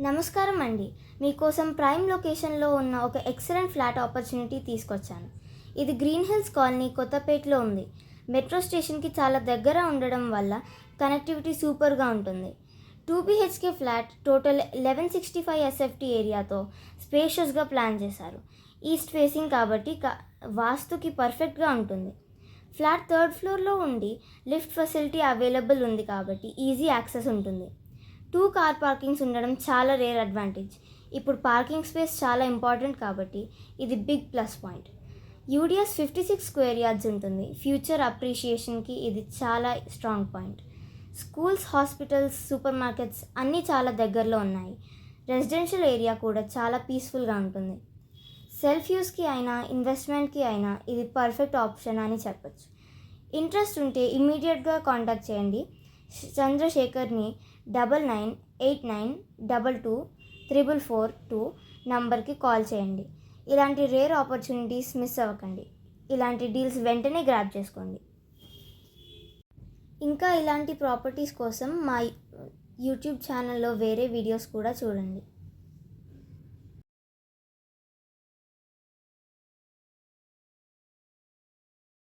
నమస్కారం అండి. మీకోసం ప్రైమ్ లొకేషన్లో ఉన్న ఒక ఎక్సలెంట్ ఫ్లాట్ ఆపర్చునిటీ తీసుకొచ్చాను. ఇది గ్రీన్ హిల్స్ కాలనీ, కొత్తపేటలో ఉంది. మెట్రో స్టేషన్కి చాలా దగ్గర ఉండడం వల్ల కనెక్టివిటీ సూపర్గా ఉంటుంది. 2 BHK ఫ్లాట్, టోటల్ 1165 SFT ఏరియాతో స్పేషియస్గా ప్లాన్ చేశారు. ఈస్ట్ ఫేసింగ్ కాబట్టి వాస్తుకి పర్ఫెక్ట్గా ఉంటుంది. ఫ్లాట్ 3rd ఫ్లోర్లో ఉండి లిఫ్ట్ ఫెసిలిటీ అవైలబుల్ ఉంది కాబట్టి ఈజీ యాక్సెస్ ఉంటుంది. 2 కార్ పార్కింగ్స్ ఉండడం చాలా రేర్ అడ్వాంటేజ్. ఇప్పుడు పార్కింగ్ స్పేస్ చాలా ఇంపార్టెంట్ కాబట్టి ఇది big plus point. UDS 56 square yards ఉంటుంది. ఫ్యూచర్ అప్రిషియేషన్కి ఇది చాలా strong point. Schools, hospitals, supermarkets అన్నీ చాలా దగ్గరలో ఉన్నాయి. రెసిడెన్షియల్ ఏరియా కూడా చాలా పీస్ఫుల్గా ఉంటుంది. సెల్ఫ్ యూస్కి అయినా ఇన్వెస్ట్మెంట్కి అయినా ఇది పర్ఫెక్ట్ ఆప్షన్ అని చెప్పచ్చు. ఇంట్రెస్ట్ ఉంటే ఇమ్మీడియట్గా కాంటాక్ట్ చేయండి. చంద్రశేఖర్ని 9989224442 నంబర్కి కాల్ చేయండి. ఇలాంటి రేర్ ఆపర్చునిటీస్ మిస్ అవ్వకండి. ఇలాంటి డీల్స్ వెంటనే గ్రాబ్ చేసుకోండి. ఇంకా ఇలాంటి ప్రాపర్టీస్ కోసం మా యూట్యూబ్ ఛానల్లో వేరే వీడియోస్ కూడా చూడండి.